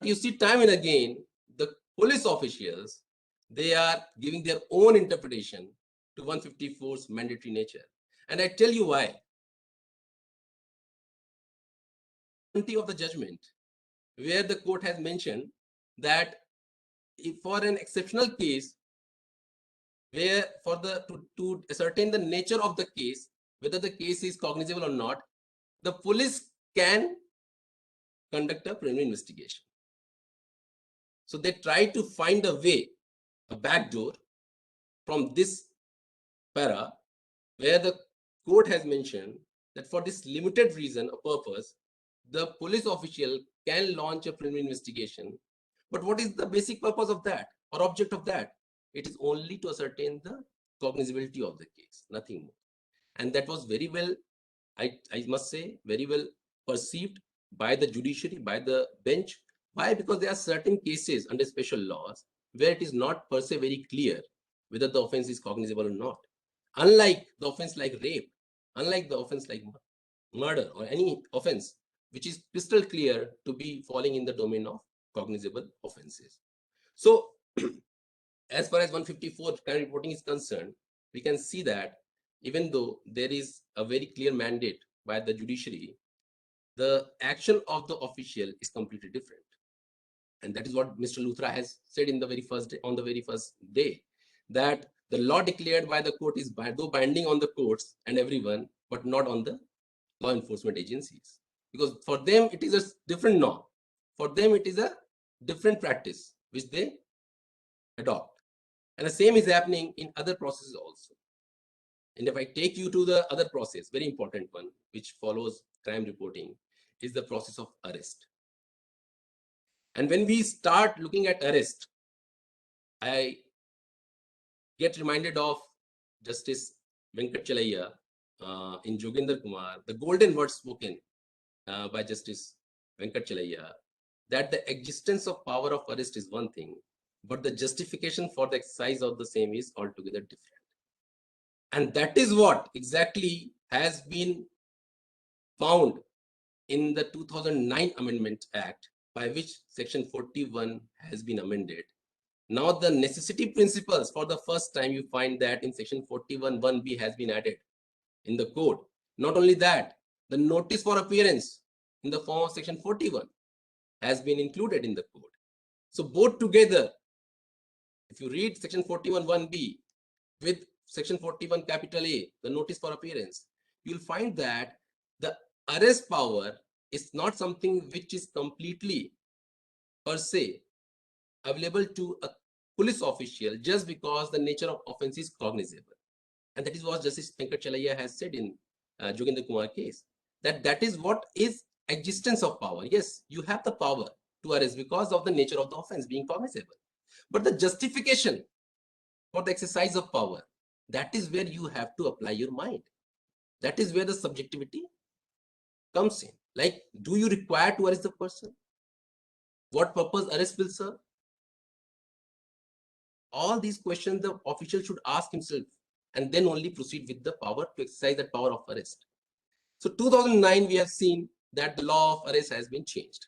you see time and again, the police officials, they are giving their own interpretation to 154's mandatory nature. And I tell you why. Of the judgment, where the court has mentioned that if for an exceptional case, where for the to ascertain the nature of the case, whether the case is cognizable or not, the police can conduct a preliminary investigation. So they try to find a way, a backdoor from this para, where the court has mentioned that for this limited reason or purpose, the police official can launch a preliminary investigation. But what is the basic purpose of that or object of that? It is only to ascertain the cognizability of the case, nothing more. And that was very well, I must say, very well perceived by the judiciary, by the bench. Why? Because there are certain cases under special laws where it is not per se very clear whether the offense is cognizable or not. Unlike the offense like rape, unlike the offense like murder or any offense which is crystal clear to be falling in the domain of cognizable offenses. So as far as 154 crime reporting is concerned, we can see that even though there is a very clear mandate by the judiciary, the action of the official is completely different. And that is what Mr. Luthra has said in the very first day, on the very first day, that the law declared by the court is though binding on the courts and everyone, but not on the law enforcement agencies. Because for them, it is a different norm. For them, it is a different practice which they adopt. And the same is happening in other processes also. And if I take you to the other process, very important one, which follows crime reporting, is the process of arrest. And when we start looking at arrest, I get reminded of Justice Venkat Chalaiya in Jogendra Kumar, the golden words spoken by Justice Venkat Chalaiya, that the existence of power of arrest is one thing, but the justification for the exercise of the same is altogether different. And that is what exactly has been found in the 2009 Amendment Act, by which Section 41 has been amended. Now the necessity principles, for the first time you find that in Section 41 1B has been added in the code. Not only that, the notice for appearance in the form of Section 41 has been included in the code. So both together, if you read Section 41 1B with Section 41 capital A, the notice for appearance, you'll find that the arrest power is not something which is completely per se available to a police official just because the nature of offense is cognizable. And that is what Justice Venkat Chalaiya has said in Jogendra Kumar case, that is what is existence of power. Yes, you have the power to arrest because of the nature of the offense being cognizable. But the justification for the exercise of power, that is where you have to apply your mind. That is where the subjectivity comes in. Like, do you require to arrest the person? What purpose arrest will serve? All these questions the official should ask himself, and then only proceed with the power to exercise that power of arrest. So 2009, we have seen that the law of arrest has been changed.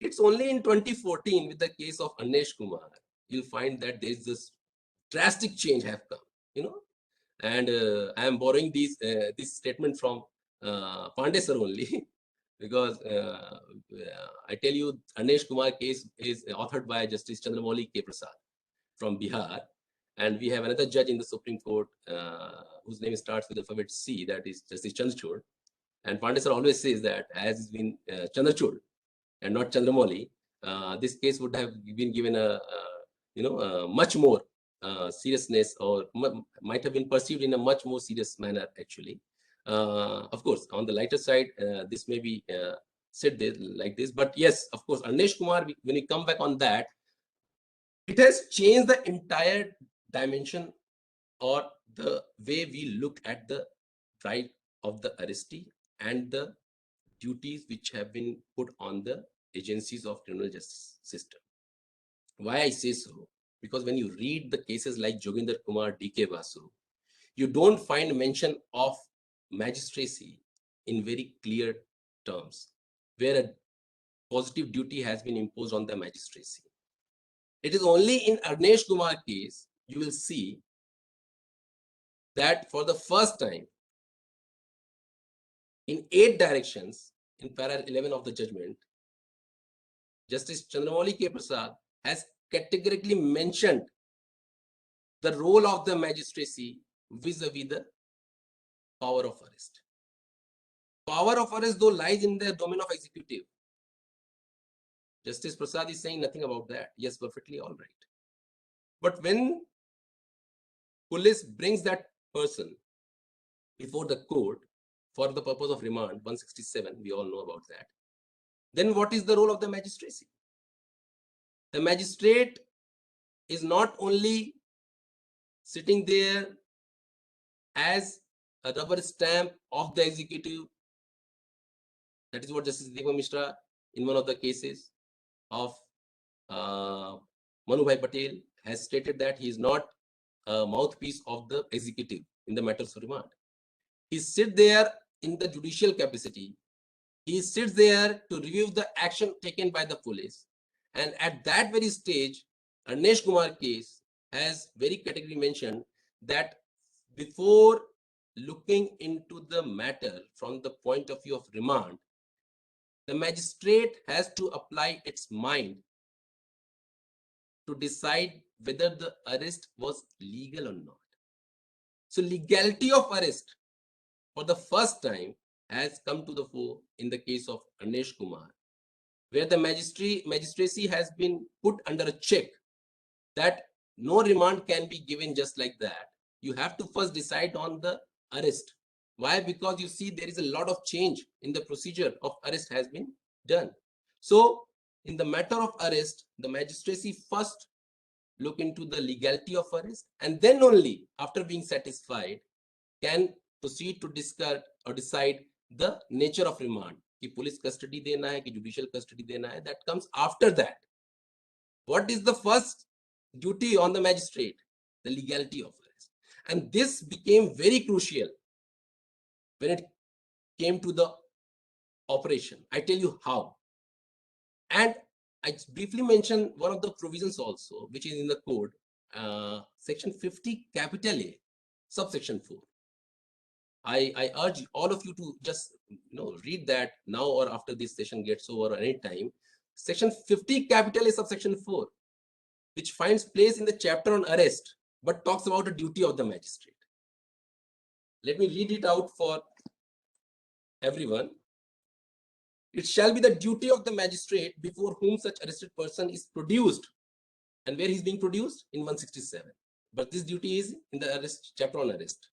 It's only in 2014 with the case of Anesh Kumar, you'll find that there's this drastic change have come, and I am borrowing this statement from Pandey sir only, because I tell you, Anesh Kumar case is authored by Justice Chandramouli K. Prasad from Bihar, and we have another judge in the Supreme Court whose name starts with the alphabet C, that is Justice Chandrachud. And Pandey sir always says that as it's been Chandrachud and not Chandramouli, this case would have been given a much more seriousness, or might have been perceived in a much more serious manner actually. Of course, on the lighter side, this may be said like this, but yes, of course, Anesh Kumar, when we come back on that, it has changed the entire dimension or the way we look at the right of the arrestee and the duties which have been put on the agencies of criminal justice system. Why I say so? Because when you read the cases like Jogendra Kumar, D.K. Basu, you don't find mention of magistracy in very clear terms, where a positive duty has been imposed on the magistracy. It is only in Arnesh Kumar case you will see that for the first time in 8 directions in para 11 of the judgment, Justice Chandramouli K. Prasad has categorically mentioned the role of the magistracy vis-a-vis the power of arrest. Power of arrest though lies in the domain of executive. Justice Prasad is saying nothing about that. Yes, perfectly all right. But when police brings that person before the court for the purpose of remand, 167, we all know about that. Then what is the role of the magistracy? The magistrate is not only sitting there as a rubber stamp of the executive. That is what Justice Deepak Mishra in one of the cases of Manu Bhai Patel has stated that he is not a mouthpiece of the executive in the matters of remand. He sits there in the judicial capacity. He sits there to review the action taken by the police. And at that very stage, Arnesh Kumar case has very categorically mentioned that before looking into the matter from the point of view of remand, the magistrate has to apply its mind to decide whether the arrest was legal or not. So legality of arrest for the first time has come to the fore in the case of Arnesh Kumar, where the magistracy has been put under a check that no remand can be given just like that. You have to first decide on the arrest. Why? Because you see there is a lot of change in the procedure of arrest has been done. So in the matter of arrest, the magistracy first look into the legality of arrest, and then only after being satisfied can proceed to discuss or decide the nature of remand. कि police custody देना है, कि judicial custody देना है, that comes after that. What is the first duty on the magistrate? The legality of arrest. And this became very crucial when it came to the operation. I tell you how. And I briefly mention one of the provisions also, which is in the code, section 50 capital A, subsection 4. I urge all of you to just read that now or after this session gets over or any time. Section 50 capital A subsection 4, which finds place in the chapter on arrest, but talks about the duty of the magistrate. Let me read it out for everyone. It shall be the duty of the magistrate before whom such arrested person is produced. And where he's being produced? In 167. But this duty is in the arrest chapter on arrest.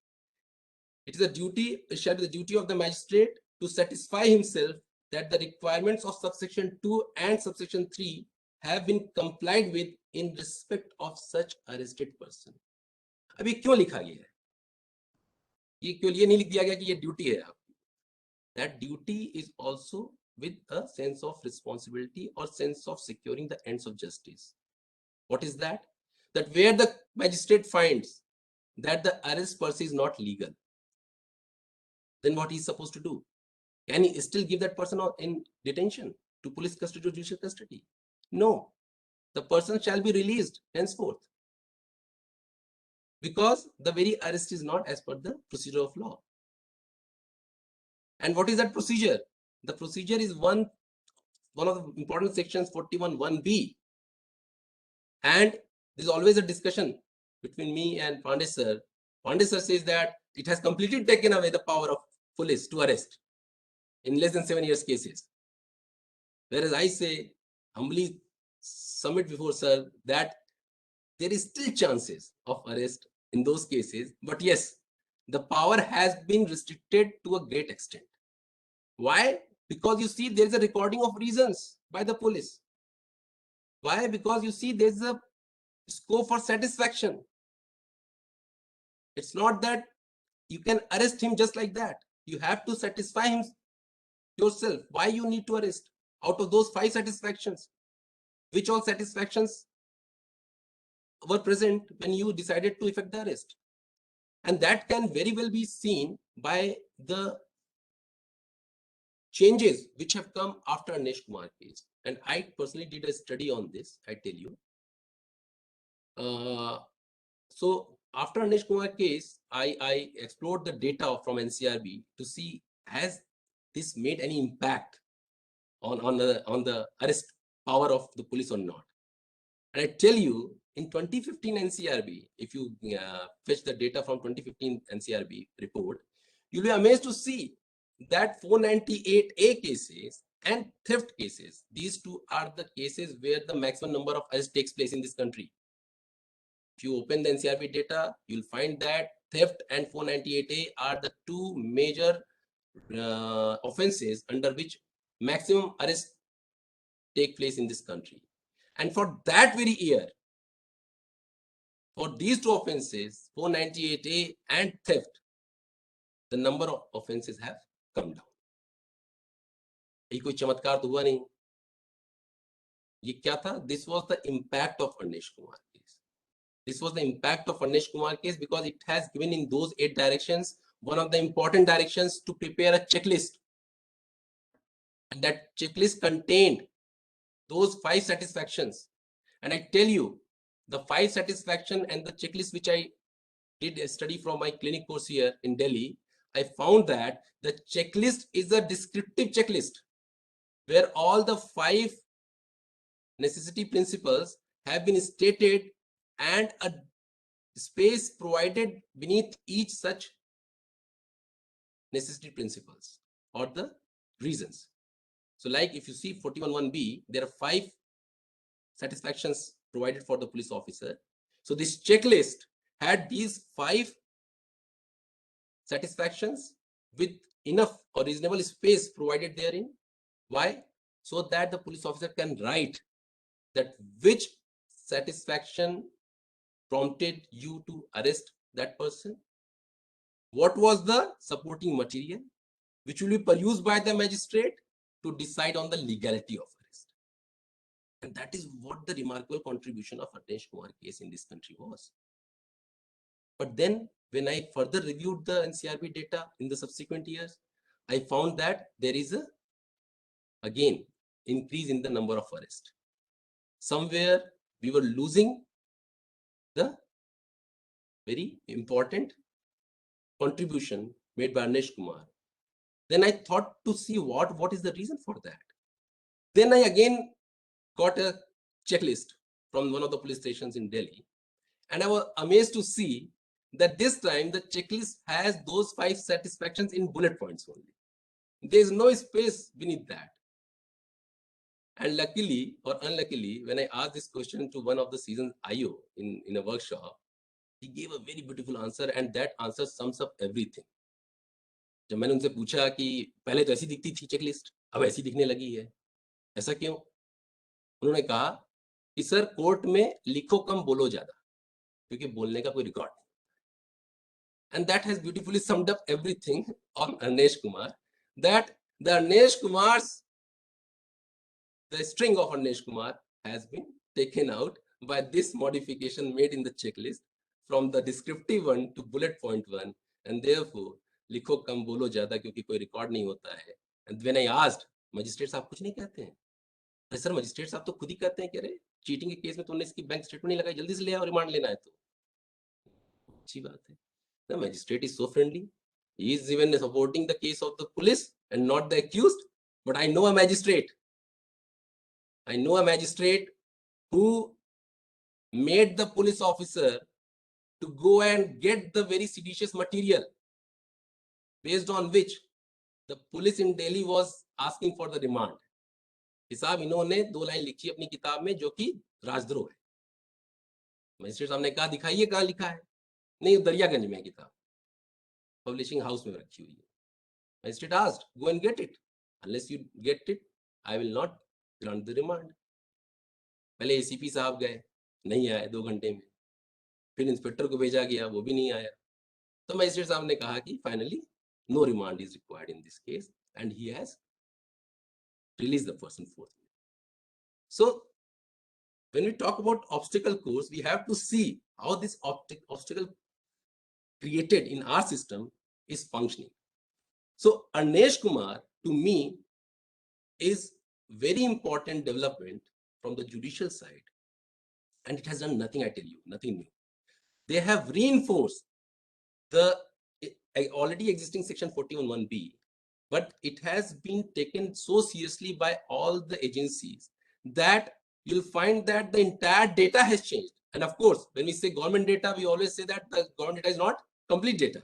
It is a duty, it shall be the duty of the magistrate to satisfy himself that the requirements of subsection 2 and subsection 3 have been complied with in respect of such arrested person. अभी क्यों लिखा गया है? ये क्यों ये नहीं लिख दिया गया कि ये ड्यूटी है आपकी? That duty is also with a sense of responsibility or sense of securing the ends of justice. What is that? That where the magistrate finds that the arrest per se is not legal, then what he is supposed to do? Can he still give that person in detention to police custody or judicial custody? No. The person shall be released henceforth, because the very arrest is not as per the procedure of law. And what is that procedure? The procedure is one of the important sections, 41(1)(b). And there's always a discussion between me and Pandey sir. Pandey sir says that it has completely taken away the power of police to arrest in less than 7 years cases. Whereas I say, humbly submit before sir, that there is still chances of arrest in those cases. But yes, the power has been restricted to a great extent. Why? Because you see there is a recording of reasons by the police. Why? Because you see there's a scope for satisfaction. It's not that you can arrest him just like that. You have to satisfy him yourself. Why you need to arrest? Out of those 5 satisfactions, which all satisfactions were present when you decided to effect the arrest? And that can very well be seen by the changes which have come after Arnesh Kumar case. And I personally did a study on this, I tell you. So after Anish Kumar case, I explored the data from NCRB to see has this made any impact on the arrest power of the police or not. And I tell you, in 2015 NCRB, if you fetch the data from 2015 NCRB report, you'll be amazed to see that 498A cases and theft cases, these two are the cases where the maximum number of arrests takes place in this country. If you open the NCRB data, you'll find that theft and 498A are the two major offenses under which maximum arrests take place in this country. And for that very year, for these two offenses, 498A and theft, the number of offenses have come down. ये कोई चमत्कार तो हुआ नहीं. ये क्या था? This was the impact of Anish Kumar case. This was the impact of Anish Kumar case because it has given in those 8 directions one of the important directions to prepare a checklist. And that checklist contained those 5 satisfactions. And I tell you, the 5 satisfaction and the checklist which I did a study from my clinic course here in Delhi, I found that the checklist is a descriptive checklist where all the 5 necessity principles have been stated and a space provided beneath each such necessity principles or the reasons. So like if you see 41(1)(b), there are 5 satisfactions provided for the police officer. So this checklist had these 5 satisfactions with enough or reasonable space provided therein. Why? So that the police officer can write that which satisfaction prompted you to arrest that person, what was the supporting material which will be perused by the magistrate to decide on the legality of arrest. And that is what the remarkable contribution of Anish Kumar case in this country was. But then when I further reviewed the NCRB data in the subsequent years, I found that there is a, again, increase in the number of arrests. Somewhere we were losing the very important contribution made by Anish Kumar. Then I thought to see what is the reason for that. Then I again got a checklist from one of the police stations in Delhi. And I was amazed to see that this time the checklist has those 5 satisfactions in bullet points only. There is no space beneath that. And luckily or unluckily, when I asked this question to one of the seasoned IO in a workshop, he gave a very beautiful answer, and that answer sums up everything. जब मैंने उनसे पूछा कि पहले तो ऐसी दिखती थी चेकलिस्ट, अब ऐसी दिखने लगी है, ऐसा क्यों? उन्होंने कहा कि सर कोर्ट में लिखो कम बोलो ज्यादा, क्योंकि बोलने का कोई रिकॉर्ड नहीं. And that has beautifully summed up everything on Anish Kumar, that the Anish Kumar's, the string of Anish Kumar has been taken out by this modification made in the checklist from the descriptive one to bullet point one, and therefore लिखो कम बोलो ज्यादा क्योंकि कोई record नहीं होता है. And when I asked, magistrate साहब कुछ नहीं कहते हैं? अरे सर मजिस्ट्रेट साहब तो खुद ही कहते हैं कि अरे चीटिंग के केस में तुमने इसकी बैंक स्टेटमेंट नहीं लगाई, जल्दी से ले आओ, रिमांड लेना है तो. अच्छी बात है. The magistrate is so friendly. He is even supporting the case of the police and not the accused. But I know a magistrate. I know a magistrate who made the police officer to go and get the very seditious material based on which the police in Delhi was asking for the remand. हिसाब इन्होंने 2 line लिखी अपनी किताब में जो कि राजद्रोह है. मजिस्ट्रेट साहब ने कहा दिखाइए कहाँ लिखा है. नहीं, दरियागंज में किताब पब्लिशिंग हाउस में रखी हुई है. Magistrate asked, go and get it. Unless you get it, I will not grant the remand. पहले एसीपी साहब गए, नहीं आए 2 घंटे में. फिर इंस्पेक्टर को भेजा गया, वो भी नहीं आया. तो मजिस्ट्रेट साहब ने कहा कि finally no remand is required in this case, and he has released the person forthwith. So when we talk about obstacle course, we have to see how this obstacle created in our system is functioning. So Anish Kumar to me is very important development from the judicial side, and it has done nothing, I tell you, nothing new. They have reinforced the already existing section 41(1)(b), but it has been taken so seriously by all the agencies that you'll find that the entire data has changed. And of course, when we say government data, we always say that the government data is not complete data.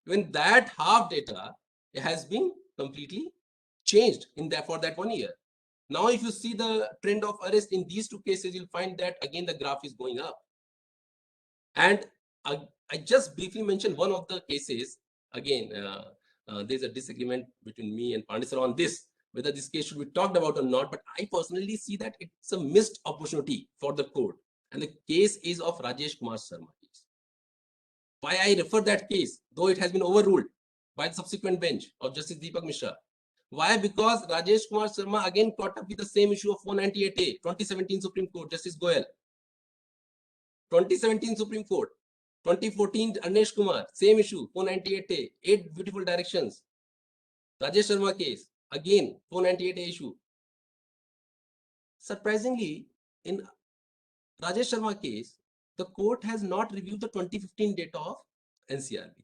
Even that half data has been completely changed in that for that 1 year. Now, if you see the trend of arrest in these two cases, you'll find that again the graph is going up. And I just briefly mentioned one of the cases. Again, there's a disagreement between me and Pandit sir on this, whether this case should be talked about or not. But I personally see that it's a missed opportunity for the court. And the case is of Rajesh Kumar Sharma case. Why I refer that case, though it has been overruled by the subsequent bench of Justice Deepak Mishra. Why? Because Rajesh Kumar Sharma again caught up with the same issue of 498A, 2017 Supreme Court, Justice Goyal. 2017 Supreme Court, 2014 Anesh Kumar, same issue, 498A, 8 beautiful directions. Rajesh Sharma case, again, 498A issue. Surprisingly, in Rajesh Sharma case, the court has not reviewed the 2015 data of NCRB.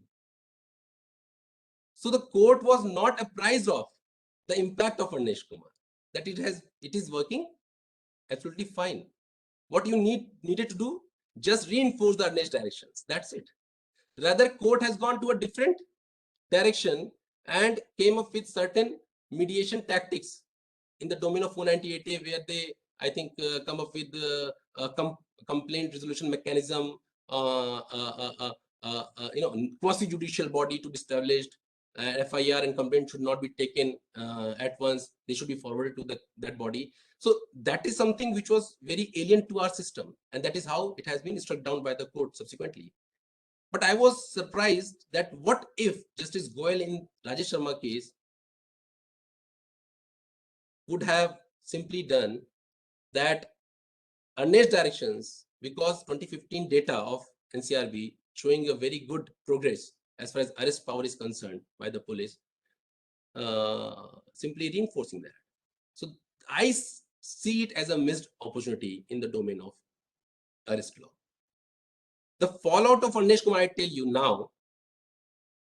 So the court was not apprised of the impact of Anesh Kumar, that it is working absolutely fine. What you needed to do, just reinforce the Anesh directions. That's it. Rather, court has gone to a different direction and came up with certain mediation tactics in the domain of 498A, where they, I think, come up with complaint resolution mechanism, quasi-judicial body to be established. FIR and complaint should not be taken at once. They should be forwarded to that body. So that is something which was very alien to our system. And that is how it has been struck down by the court subsequently. But I was surprised that what if Justice Goyal in Rajesh Sharma case would have simply done that Anesh directions, because 2015 data of NCRB showing a very good progress as far as arrest power is concerned by the police, simply reinforcing that. So I see it as a missed opportunity in the domain of arrest law. The fallout of Anesh Kumar, I tell you now,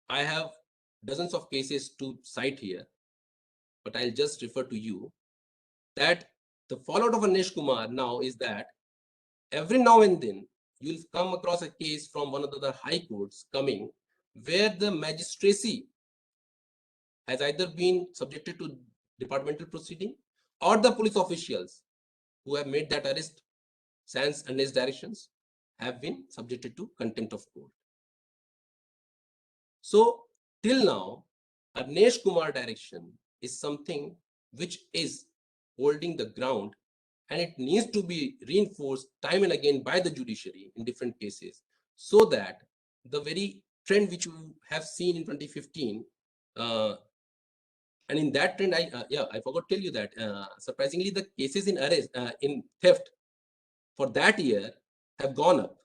I have dozens of cases to cite here, but I'll just refer to you that the fallout of Anesh Kumar now is that every now and then you'll come across a case from one of the high courts coming where the magistracy has either been subjected to departmental proceeding or the police officials who have made that arrest sans Anesh directions have been subjected to contempt of court. So till now, Anesh Kumar direction is something which is holding the ground, and it needs to be reinforced time and again by the judiciary in different cases, so that the very trend which you have seen in 2015, and in that trend, I forgot to tell you that surprisingly the cases in arrest in theft for that year have gone up,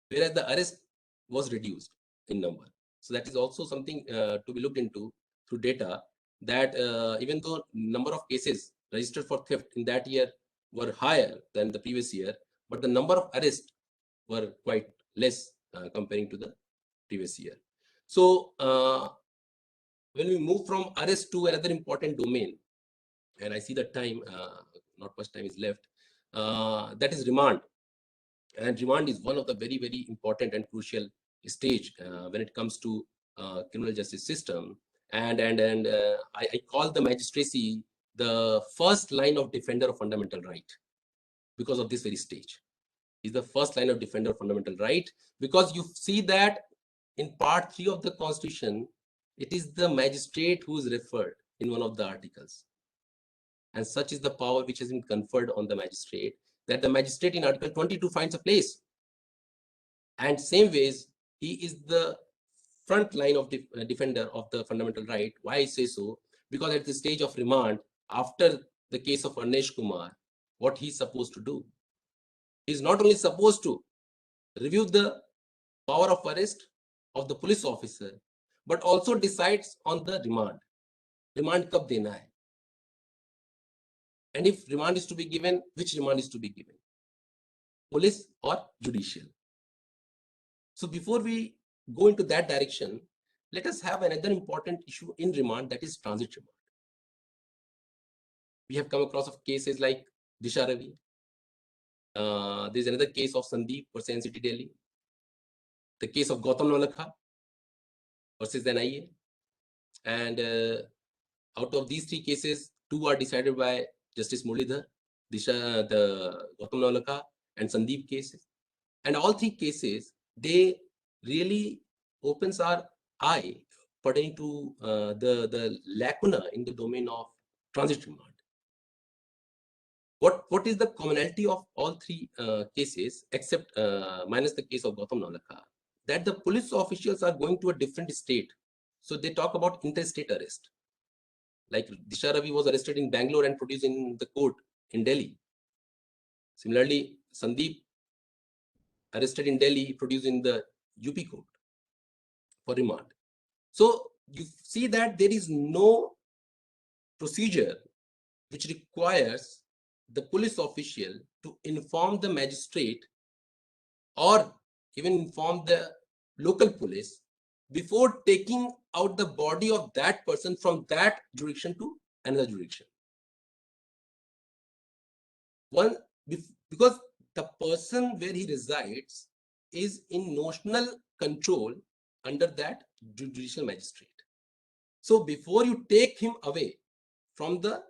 whereas the arrest was reduced in number. So that is also something to be looked into through data, that even though number of cases registered for theft in that year were higher than the previous year, but the number of arrests were quite less comparing to the previous year. So when we move from arrest to another important domain, and I see the time, not much time is left, that is remand. And remand is one of the very, very important and crucial stage when it comes to criminal justice system. And I call the magistracy the first line of defender of fundamental right, because of this very stage. Is the first line of defender of fundamental right, because you see that in part 3 of the Constitution, it is the magistrate who is referred in one of the articles. And such is the power which has been conferred on the magistrate, that the magistrate in Article 22 finds a place. And same ways, he is the front line of the defender of the fundamental right. Why I say so? Because at the stage of remand, after the case of Anesh Kumar, what he's supposed to do? He's not only supposed to review the power of arrest of the police officer, but also decides on the remand. Remand kab dena hai? And if remand is to be given, which remand is to be given? Police or judicial? So before we go into that direction, let us have another important issue in remand, that is transit remand. We have come across of cases like Disha Ravi. There's another case of Sandeep versus NCT Delhi. The case of Gautam Navlakha versus NIA. And out of these three cases, two are decided by Justice Muralidhar, the Gautam Navlakha and Sandeep cases. And all three cases, they really opens our eye pertaining to the lacuna in the domain of transit remand. What is the commonality of all three cases, except minus the case of Gautam Navlakha? That the police officials are going to a different state. So they talk about interstate arrest. Like Disha Ravi was arrested in Bangalore and produced in the court in Delhi. Similarly, Sandeep arrested in Delhi, produced in the UP court for remand. So you see that there is no procedure which requires the police official to inform the magistrate or even inform the local police before taking out the body of that person from that jurisdiction to another jurisdiction. Because the person where he resides is in notional control under that judicial magistrate. So before you take him away from the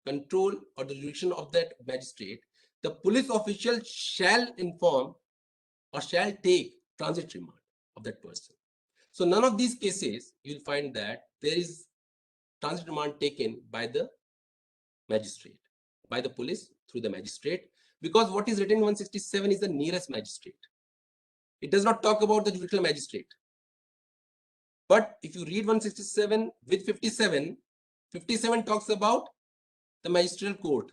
control or the jurisdiction of that magistrate, the police official shall inform or shall take transit remand of that person. So none of these cases you will find that there is transit remand taken by the magistrate, by the police through the magistrate, because what is written in 167 is the nearest magistrate. It does not talk about the judicial magistrate. But if you read 167 with 57, 57 talks about the magisterial court.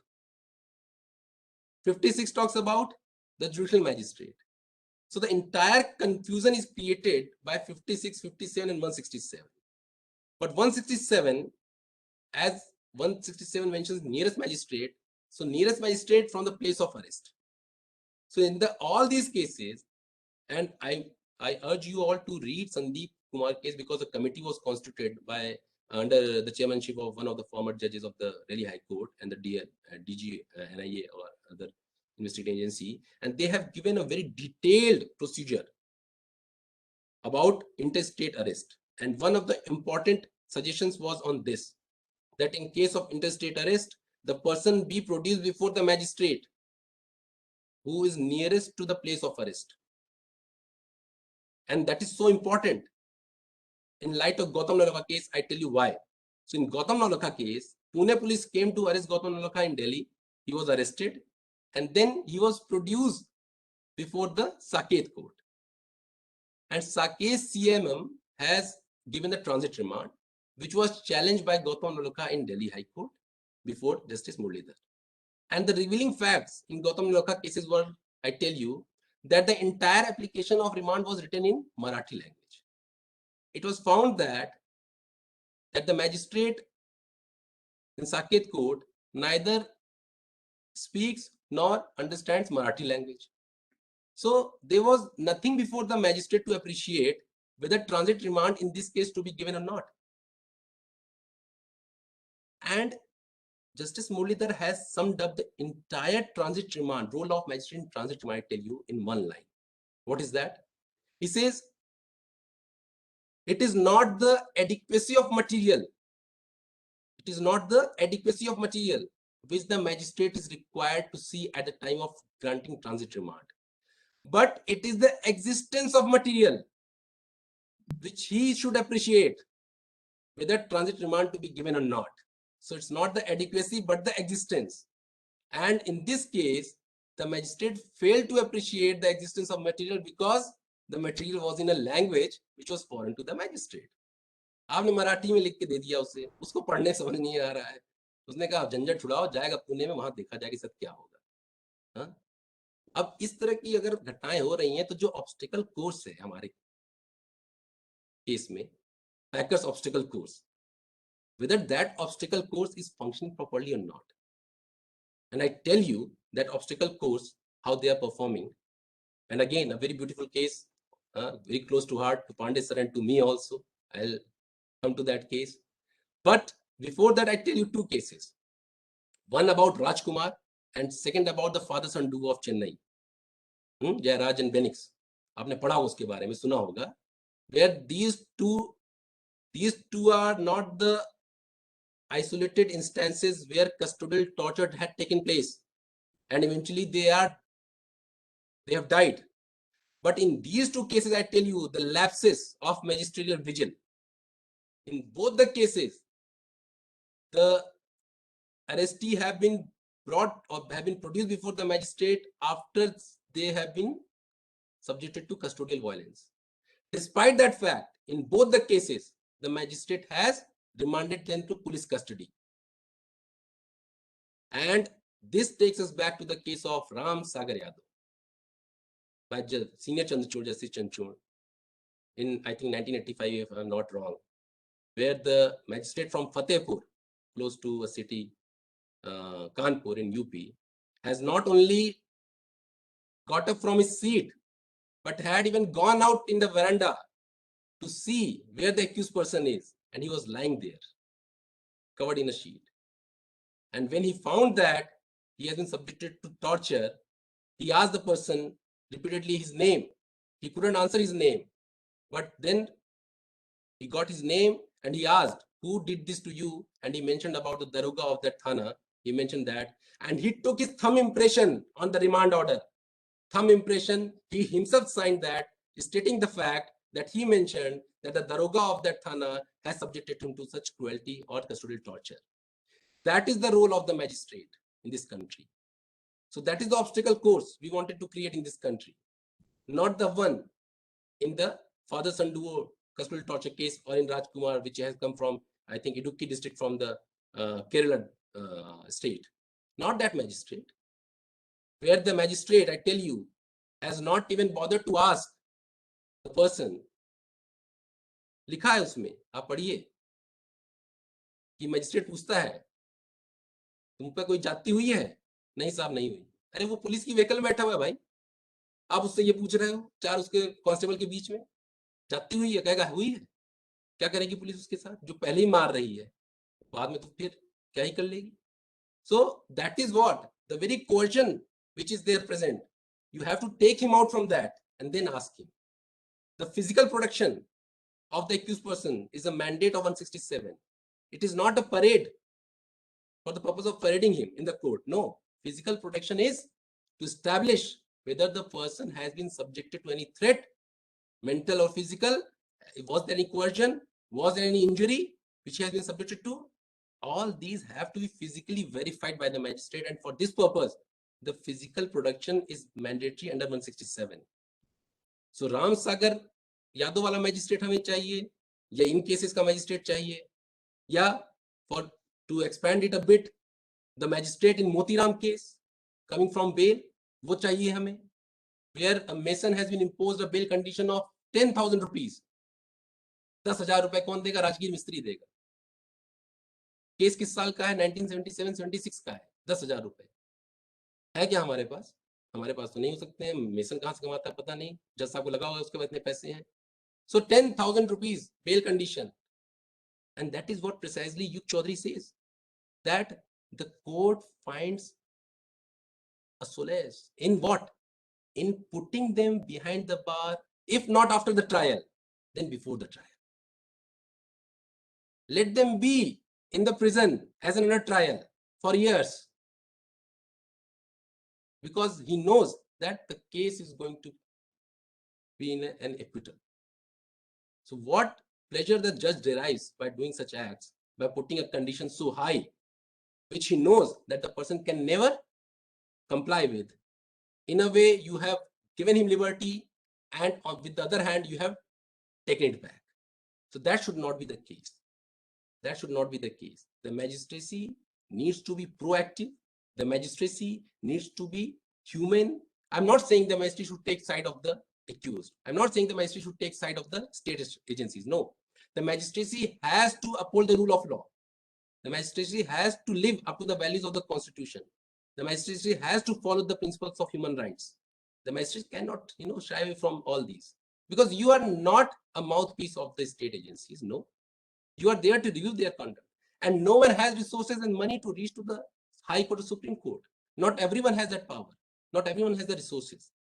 56 talks about the judicial magistrate. So the entire confusion is created by 56, 57 and 167. But 167, as 167 mentions nearest magistrate, so nearest magistrate from the place of arrest. So in all these cases, and I urge you all to read Sandeep Kumar case, because the committee was constituted by under the chairmanship of one of the former judges of the Delhi High Court and the DG NIA or other investigating agency, and they have given a very detailed procedure about interstate arrest. And one of the important suggestions was on this, that in case of interstate arrest, the person be produced before the magistrate who is nearest to the place of arrest. And that is so important. In light of Gautam Navlakha case, I tell you why. So in Gautam Navlakha case, Pune police came to arrest Gautam Navlakha in Delhi. He was arrested and then he was produced before the Saket court. And Saket CMM has given the transit remand, which was challenged by Gautam Navlakha in Delhi High Court before Justice Muralidhar. And the revealing facts in Gautam Navlakha cases were, I tell you, that the entire application of remand was written in Marathi language. It was found that the magistrate in Saket court neither speaks nor understands Marathi language. So there was nothing before the magistrate to appreciate whether transit remand in this case to be given or not. And Justice Muralidhar has summed up the entire transit remand, role of magistrate in transit remand, I tell you, in one line. What is that? He says, it is not the adequacy of material. It is not the adequacy of material which the magistrate is required to see at the time of granting transit remand, but it is the existence of material which he should appreciate whether transit remand to be given or not. So it's not the adequacy, but the existence. And in this case, the magistrate failed to appreciate the existence of material because the material was in a language which was foreign to the magistrate. आपने मराठी में लिख के दे दिया उसे, उसको पढ़ने समझ नहीं आ रहा है, उसने कहा झंझट छुड़ाओ, जाएगा पुणे में, वहां देखा जाएगा सब क्या होगा. हाँ? अब इस तरह की अगर घटनाएं हो रही हैं, तो जो ऑब्स्टिकल कोर्स है हमारे केस में, Packer's obstacle course, whether that obstacle course is functioning properly or not. And I tell you that obstacle course, how they are performing. And again, a very beautiful case, very close to heart to Pandey sir and to me also. I'll come to that case. But before that, I tell you two cases. One about Rajkumar and second about the father-son duo of Chennai. Jayaraj and Benix. आपने पढ़ा उसके बारे में, सुना होगा. Where these two are not the isolated instances where custodial torture had taken place and eventually they have died. But in these two cases, I tell you, the lapses of magisterial vigil. In both the cases, the arrestee have been brought or have been produced before the magistrate after they have been subjected to custodial violence. Despite that fact, in both the cases, the magistrate has remanded them to police custody. And this takes us back to the case of Ram Sagar Yadav by Senior Chandrachud, Justice Chandrachud, in I think 1985, if I'm not wrong, where the magistrate from Fatehpur, close to a city, Kanpur in UP, has not only got up from his seat, but had even gone out in the veranda to see where the accused person is. And he was lying there, covered in a sheet. And when he found that he has been subjected to torture, he asked the person repeatedly his name. He couldn't answer his name. But then he got his name and he asked, who did this to you? And he mentioned about the Daroga of that Thana. He mentioned that. And he took his thumb impression on the remand order. Thumb impression, he himself signed that, stating the fact that he mentioned that the Daroga of that Thana has subjected him to such cruelty or custodial torture. That is the role of the magistrate in this country. So that is the obstacle course we wanted to create in this country. Not the one in the father-son duo custodial torture case or in Rajkumar, which has come from, I think, Idukki district from the Kerala state. Not that magistrate. Where the magistrate, I tell you, has not even bothered to ask the person. लिखा है उसमें, आप पढ़िए कि magistrate पूछता है तुम पे कोई जाती हुई है? नहीं साहब, नहीं हुई. अरे वो पुलिस की व्हीकल में बैठा हुआ है भाई, आप उससे ये पूछ रहे हो चार उसके कांस्टेबल के बीच में, जाती हुई है? कहेगा हुई है. क्या करेगी पुलिस उसके साथ, जो पहले ही मार रही है? बाद में तो फिर क्या ही कर लेगी. So that is what the very coercion which is there present, you have to take him out from that and then ask him. The physical protection of the accused person is a mandate of 167. It is not a parade for the purpose of parading him in the court. No, physical protection is to establish whether the person has been subjected to any threat, mental or physical. Was there any coercion? Was there any injury which he has been subjected to? All these have to be physically verified by the magistrate, and for this purpose, the physical protection is mandatory under 167. So Ram Sagar Yadav वाला magistrate हमें चाहिए, या इन cases का magistrate चाहिए, या for to expand it a bit, the magistrate in Motiram case coming from bail, वो चाहिए हमें, where a mason has been imposed a bail condition of 10,000 rupees. 10,000 रुपए कौन देगा? राजगीर मिस्त्री देगा. केस किस साल का है? 1977-76 का है. 10,000 रुपए है क्या हमारे पास? हमारे पास तो नहीं हो सकते हैं. मेसन कहां से कमाता है पता नहीं, जज साहब को लगा होगा उसके पास इतने पैसे हैं. So 10,000 rupees bail condition, and that is what precisely Yug Chaudhary says, that the court finds a solace in what? In putting them behind the bar, if not after the trial, then before the trial. Let them be in the prison as under trial for years, because he knows that the case is going to be in an acquittal. So what pleasure the judge derives by doing such acts, by putting a condition so high, which he knows that the person can never comply with. In a way, you have given him liberty, and with the other hand, you have taken it back. So that should not be the case. That should not be the case. The magistracy needs to be proactive. The magistracy needs to be human. I'm not saying the magistrate should take side of the accused. I'm not saying the magistrate should take side of the state agencies. No, the magistracy has to uphold the rule of law. The magistracy has to live up to the values of the constitution. The magistracy has to follow the principles of human rights. The magistrate cannot, shy away from all these, because you are not a mouthpiece of the state agencies. No, you are there to review their conduct, and no one has resources and money to reach to the High Court or Supreme Court. Not everyone has that power. Not everyone has the resources.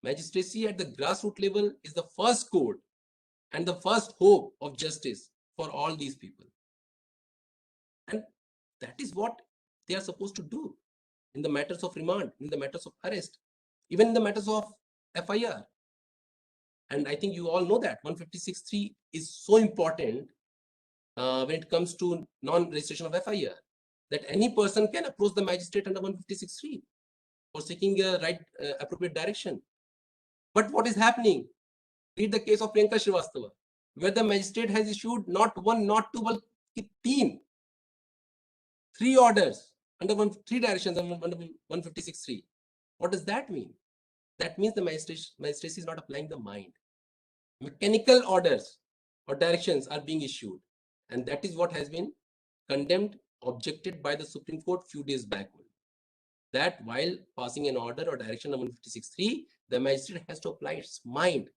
Magistracy at the grassroots level is the first court and the first hope of justice for all these people. And that is what they are supposed to do in the matters of remand, in the matters of arrest, even in the matters of FIR. And I think you all know that 156.3 is so important when it comes to non-registration of FIR, that any person can approach the magistrate under 156.3 for seeking a appropriate direction. But what is happening? Read the case of Priyanka Srivastava, where the magistrate has issued not one, not two, but three orders under three directions under 156.3. What does that mean? That means the magistracy is not applying the mind. Mechanical orders or directions are being issued, and that is what has been condemned, objected by the Supreme Court few days back. That while passing an order or direction number 156.3, the magistrate has to apply its mind.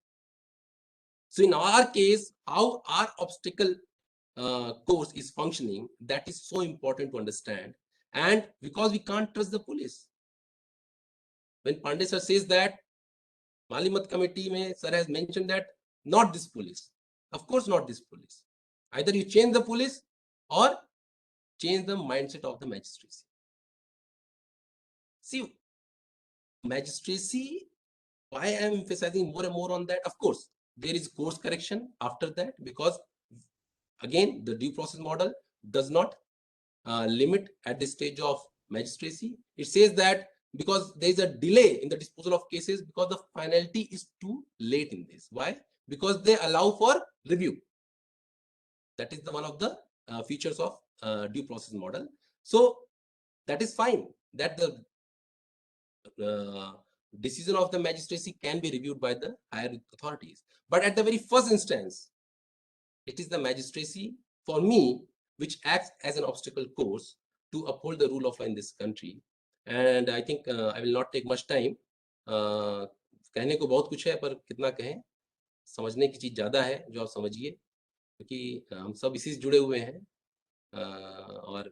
So in our case, how our obstacle course is functioning, that is so important to understand. And because we can't trust the police. When Pandey sir says that, Malimat committee mein, sir has mentioned that not this police. Of course, not this police. Either you change the police or change the mindset of the magistracy. See, magistracy, why I am emphasizing more and more on that? Of course, there is course correction after that, because again, the due process model does not limit at this stage of magistracy. It says that because there is a delay in the disposal of cases, because the finality is too late in this. Why? Because they allow for review. That is one of the features of due process model. So that is fine, that the decision of the magistracy can be reviewed by the higher authorities. But at the very first instance, it is the magistracy, for me, which acts as an obstacle course to uphold the rule of law in this country. And I think I will not take much time. कहने को बहुत कुछ है, पर कितना कहें, समझने की चीज ज्यादा है, जो आप समझिए, क्योंकि हम सब इसी से जुड़े हुए हैं. और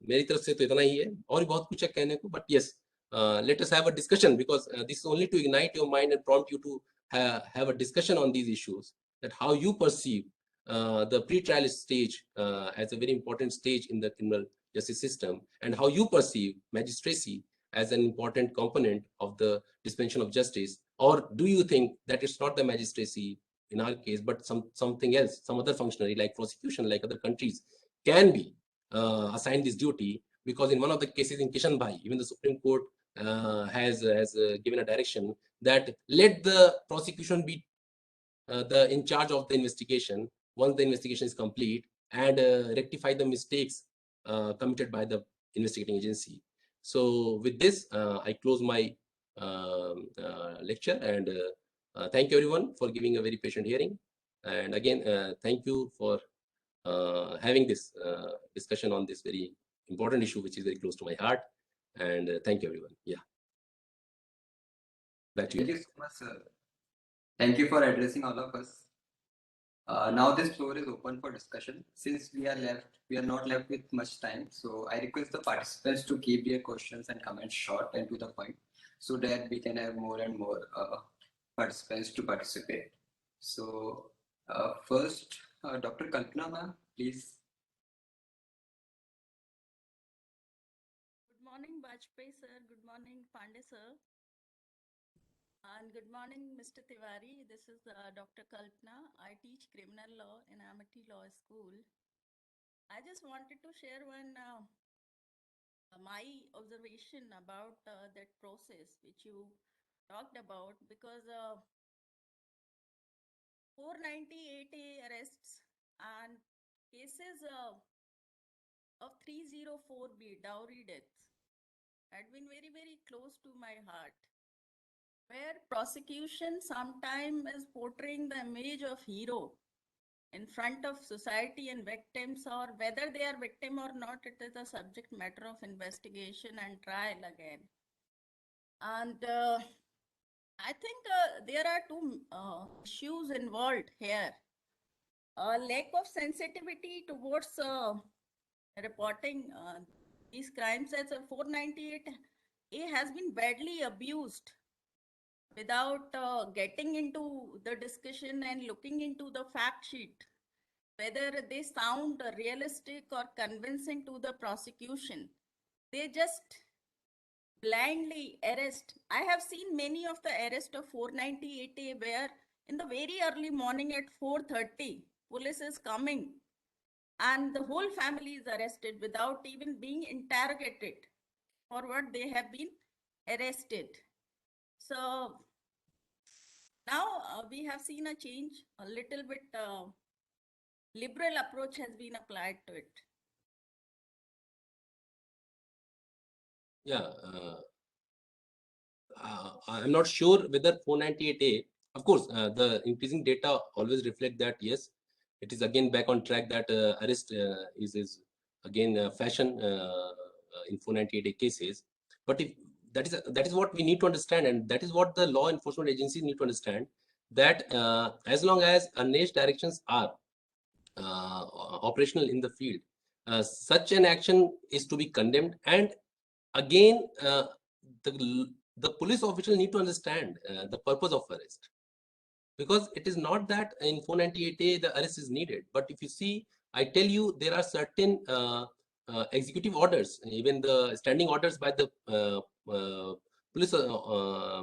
मेरी तरफ से तो इतना ही है, और भी बहुत कुछ है कहने को, but yes, let us have a discussion, because this is only to ignite your mind and prompt you to have a discussion on these issues, that how you perceive the pre-trial stage as a very important stage in the criminal justice system, and how you perceive magistracy as an important component of the dispensation of justice. Or do you think that it's not the magistracy in our case, but something else, some other functionary like prosecution, like other countries, can be assigned this duty? Because in one of the cases in Kishan Bhai, even the Supreme Court has given a direction that let the prosecution be in charge of the investigation once the investigation is complete, and rectify the mistakes committed by the investigating agency. So with this, I close my lecture, and thank you everyone for giving a very patient hearing. And again, thank you for having this discussion on this very important issue, which is very close to my heart. And thank you everyone. Yeah. Back to you. Thank you so much, sir. Thank you for addressing all of us. Now this floor is open for discussion. Since we are not left with much time, so I request the participants to keep their questions and comments short and to the point, so that we can have more and more participants to participate. So first, Dr. Kalpana ma'am, please. Good morning, Bajpayee sir. Good morning, Pandey sir. And good morning, Mr. Tiwari. This is Dr. Kalpana. I teach criminal law in Amity Law School. I just wanted to share my observation about that process which you talked about, because 498 arrests and cases of 304B dowry deaths had been very, very close to my heart, where prosecution sometimes is portraying the image of hero in front of society and victims, or whether they are victim or not, it is a subject matter of investigation and trial again. And I think there are two issues involved here. Lack of sensitivity towards reporting these crimes, as a 498A has been badly abused without getting into the discussion and looking into the fact sheet, whether they sound realistic or convincing to the prosecution. They just blindly arrest. I have seen many of the arrest of 498A where in the very early morning at 4:30, police is coming and the whole family is arrested without even being interrogated for what they have been arrested. So now we have seen a change, a little bit liberal approach has been applied to it. Yeah, I'm not sure whether 498A, of course, the increasing data always reflect that, yes, it is again back on track that arrest is again fashion in 498A cases. But if that is what we need to understand, and that is what the law enforcement agencies need to understand, that as long as unnaged directions are operational in the field, such an action is to be condemned. And again, the police official need to understand the purpose of arrest, because it is not that in 498A the arrest is needed. But if you see, I tell you, there are certain executive orders, even the standing orders by the police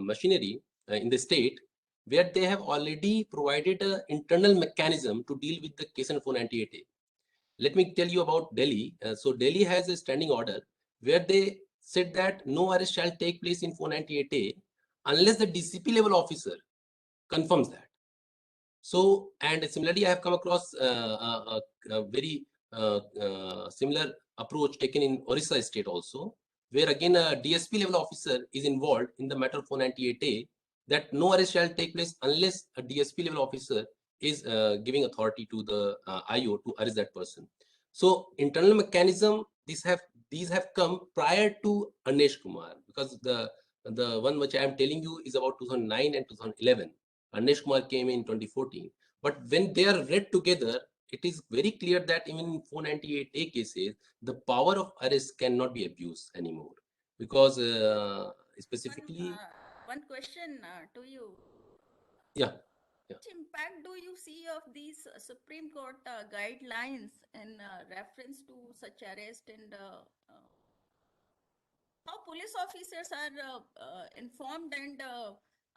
machinery in the state, where they have already provided an internal mechanism to deal with the case in 498A. Let me tell you about Delhi. So Delhi has a standing order where they said that no arrest shall take place in 498A unless the DCP level officer confirms that. So, and similarly, I have come across a very similar approach taken in Orissa state also, where again a DSP level officer is involved in the matter of 498A, that no arrest shall take place unless a DSP level officer is giving authority to the IO to arrest that person. So internal mechanism, these have come prior to Anesh Kumar, because the one which I am telling you is about 2009 and 2011. Anesh Kumar came in 2014. But when they are read together, it is very clear that even in 498A cases, the power of arrest cannot be abused anymore, because specifically. One question to you. Yeah. Which impact do you see of these Supreme Court guidelines in reference to such arrest, and how police officers are informed and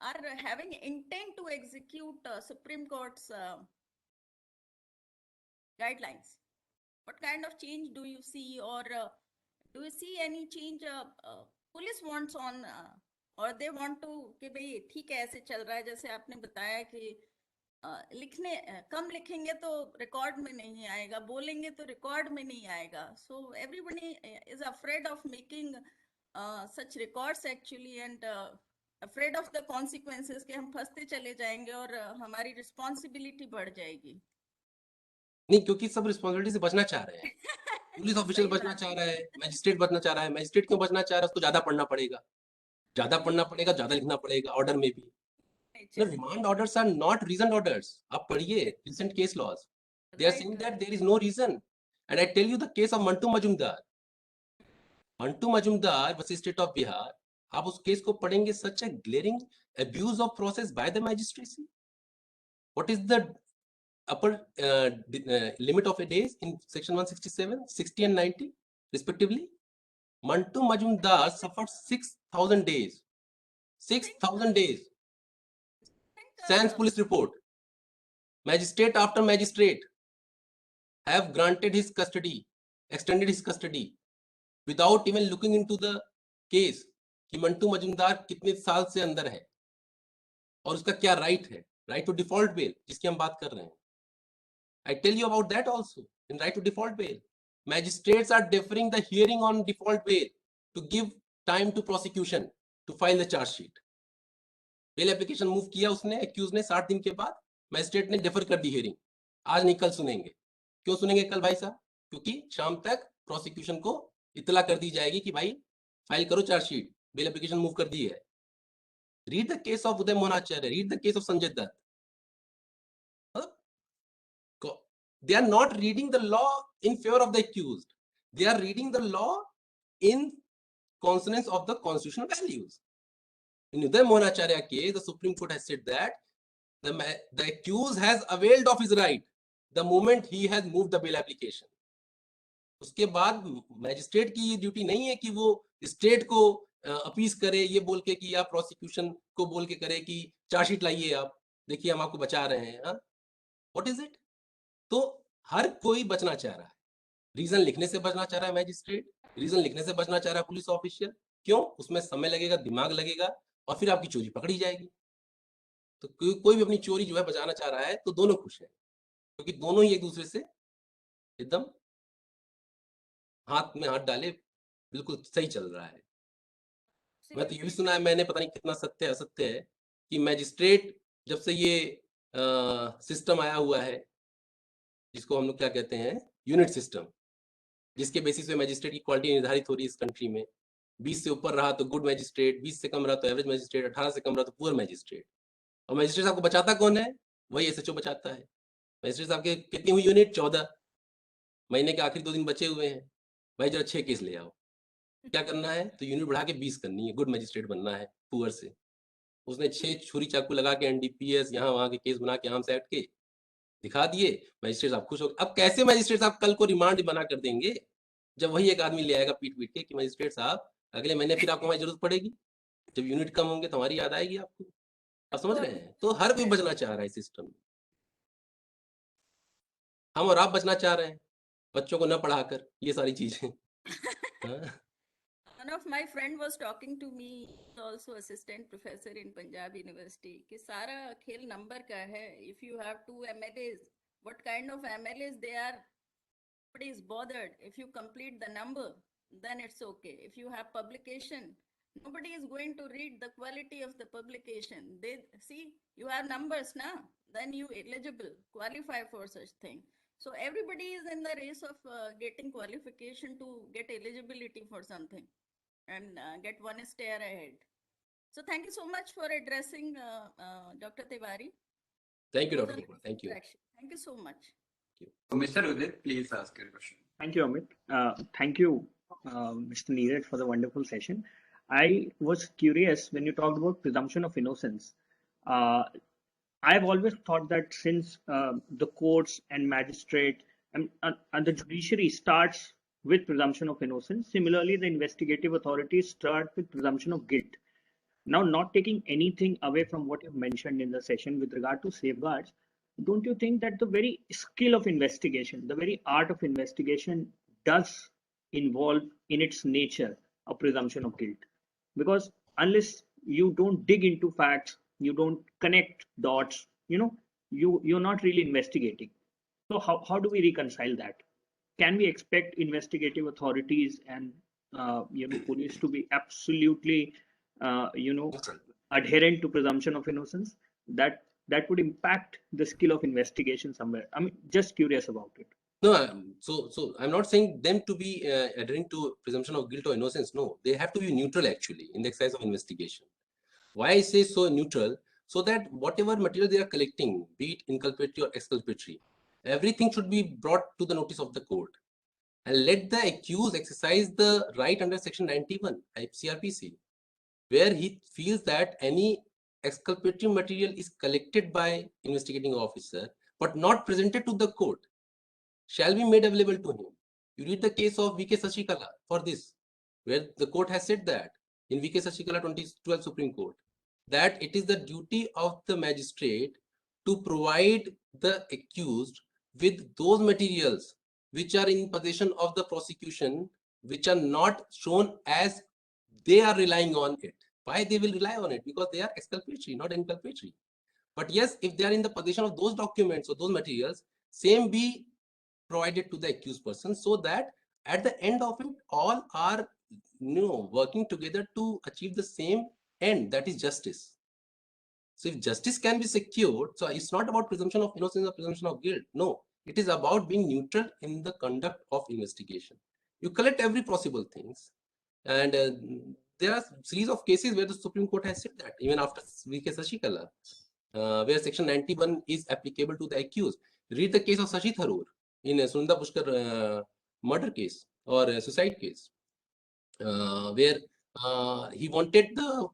are having intent to execute Supreme Court's guidelines? What kind of change do you see, or do you see any change police wants on, or they want to कि भाई ठीक है ऐसे चल रहा है, जैसे आपने बताया कि लिखने कम लिखेंगे तो रिकॉर्ड में नहीं आएगा, बोलेंगे तो रिकॉर्ड में नहीं आएगा. So everybody is afraid of making such records actually, and afraid of the consequences कि हम फंसते चले जाएंगे और हमारी रिस्पॉन्सिबिलिटी बढ़ जाएगी. नहीं, क्योंकि सब रिस्पॉन्सिबिलिटी से बचना चाह रहे हैं. पुलिस ऑफिसर बचना चाह रहा है, मैजिस्ट्रेट बचना चाह रहा है. मैजिस्ट्रेट क्यों बचना चाह रहा है? उसको ज्यादा पढ़ना पड़ेगा, ज्यादा लिखना पड़ेगा ऑर्डर में भी. The remand orders are not reasoned orders. आप पढ़िए recent case laws. They are saying that there is no reason. And I tell you the case of Mantu Majumdar. Mantu Majumdar versus State of Bihar. आप उस case को पढ़ेंगे, such a glaring abuse of process by the magistracy. What is the upper limit of a days in section 167, 60 and 90 respectively? Mantu Majumdar suffered 6,000 days. 6,000 days. Sans police report. Magistrate after magistrate have granted his custody, extended his custody, without even looking into the case कि मंटू मजुमदार कितने साल से अंदर है और उसका क्या right है, राइट टू डिफॉल्ट बेल जिसकी हम बात कर रहे हैं. I tell you about that also in right to default bail. Magistrates are deferring the hearing on default bail to give time to prosecution to file the charge sheet. Bail application move किया उसने, accused ने 60 दिन के बाद, magistrate ने defer कर दी hearing. आज नहीं कल सुनेंगे। क्यों सुनेंगे कल भाई साहब? क्योंकि शाम तक प्रोसिक्यूशन को इतला कर दी जाएगी कि भाई फाइल करो चार्जशीट, बेल एप्लीकेशन मूव कर दी है। Read the case of Uday Mohan Acharya, read the case of Sanjay Dutt. They are not reading the law in favor of the accused. They are reading the law in consonance of the constitutional values. In Uday Mohan Acharya case, the Supreme Court has said that the accused has availed of his right the moment he has moved the bail application. उसके बाद magistrate की ये duty नहीं है कि वो state को अपीस करे ये बोल के कि आप प्रोसिक्यूशन को बोल के करे कि चार्जशीट लाइए, आप देखिए हम आपको बचा रहे हैं. What is it? तो हर कोई बचना चाह रहा है. रीजन लिखने से बचना चाह रहा है मैजिस्ट्रेट, रीजन लिखने से बचना चाह रहा है पुलिस ऑफिशियल. क्यों? उसमें समय लगेगा, दिमाग लगेगा और फिर आपकी चोरी पकड़ी जाएगी. तो कोई भी अपनी चोरी जो है बचाना चाह रहा है तो दोनों खुश है, क्योंकि दोनों ही एक दूसरे से एकदम हाथ में हाथ डाले बिल्कुल सही चल रहा है. मैं तो ये भी सुना है, मैंने पता नहीं कितना सत्य है असत्य है, कि मैजिस्ट्रेट जब से ये सिस्टम आया हुआ है जिसको हम लोग क्या कहते हैं यूनिट सिस्टम, जिसके बेसिस पे मैजिस्ट्रेट की क्वालिटी निर्धारित हो रही है इस कंट्री में. 20 से ऊपर रहा तो गुड मैजिस्ट्रेट, 20 से कम रहा तो एवरेज मैजिस्ट्रेट, 18 से कम रहा तो पुअर मैजिस्ट्रेट. और मैजिस्ट्रेट साहब को बचाता कौन है? वही एसएचओ बचाता है. मैजिस्ट्रेट साहब के कितनी हुई यूनिट? 14. महीने के आखिरी 2 दिन बचे हुए हैं, भाई जरा 6 केस ले आओ. क्या करना है? तो यूनिट बढ़ा के 20 करनी है, गुड मैजिस्ट्रेट बनना है पुअर से. उसने 6 छुरी चाकू लगा के एनडीपीएस यहाँ वहां के केस बना के आर्म्स एक्ट के दिखा दिए. मैजिस्ट्रेट साहब खुश हो गए. अब कैसे मैजिस्ट्रेट साहब कल को रिमांड बना कर देंगे जब वही एक आदमी ले आएगा पीट पीट के कि मैजिस्ट्रेट साहब अगले महीने फिर आपको हमारी जरूरत पड़ेगी, जब यूनिट कम होंगे तो हमारी याद आएगी आपको. आप समझ रहे हैं? तो हर कोई बचना चाह रहा है सिस्टम में. हम और आप बचना चाह रहे हैं बच्चों को न पढ़ाकर ये सारी चीजें. One of my friend was talking to me, also assistant professor in Punjab University, कि सारा खेल नंबर का है. If you have 2 MLAs, what kind of MLAs they are, nobody is bothered. If you complete the number, then it's okay. If you have publication, nobody is going to read the quality of the publication. They see you have numbers now, then you eligible, qualify for such thing. So everybody is in the race of getting qualification to get eligibility for something and get one stair ahead. So thank you so much for addressing Dr. Tiwari. Thank you, Dr. Kumar. Thank you. Thank you so much. So, Mr. Udit, please ask your question. Thank you, Amit. Thank you, Mr. Neeraj, for the wonderful session. I was curious when you talked about presumption of innocence. I've always thought that since the courts and magistrate and the judiciary starts with presumption of innocence, similarly, the investigative authorities start with presumption of guilt. Now, not taking anything away from what you've mentioned in the session with regard to safeguards, don't you think that the very skill of investigation, the very art of investigation does involve in its nature a presumption of guilt? Because unless you don't dig into facts, you don't connect dots, you're not really investigating. So how do we reconcile that? Can we expect investigative authorities and police to be absolutely adherent to presumption of innocence? That would impact the skill of investigation somewhere. I mean, just curious about it. No, so I'm not saying them to be adhering to presumption of guilt or innocence. No, they have to be neutral actually in the exercise of investigation. Why I say so neutral? So that whatever material they are collecting, be it inculpatory or exculpatory, everything should be brought to the notice of the court, and let the accused exercise the right under section 91 CRPC, where he feels that any exculpatory material is collected by investigating officer but not presented to the court shall be made available to him. You read the case of V.K. Sashikala for this, where the court has said that in V.K. Sashikala 2012 Supreme Court, that it is the duty of the magistrate to provide the accused with those materials which are in possession of the prosecution, which are not shown as they are relying on it. Why they will rely on it? Because they are exculpatory, not inculpatory. But yes, if they are in the possession of those documents or those materials, same be provided to the accused person, so that at the end of it, all are working together to achieve the same end, that is justice. So if justice can be secured, so it's not about presumption of innocence or presumption of guilt. No, it is about being neutral in the conduct of investigation. You collect every possible things, and there are series of cases where the Supreme Court has said that, even after V.K. Sashikala, where Section 91 is applicable to the accused. Read the case of Shashi Tharoor in Sunda Pushkar murder case or suicide case, where he wanted the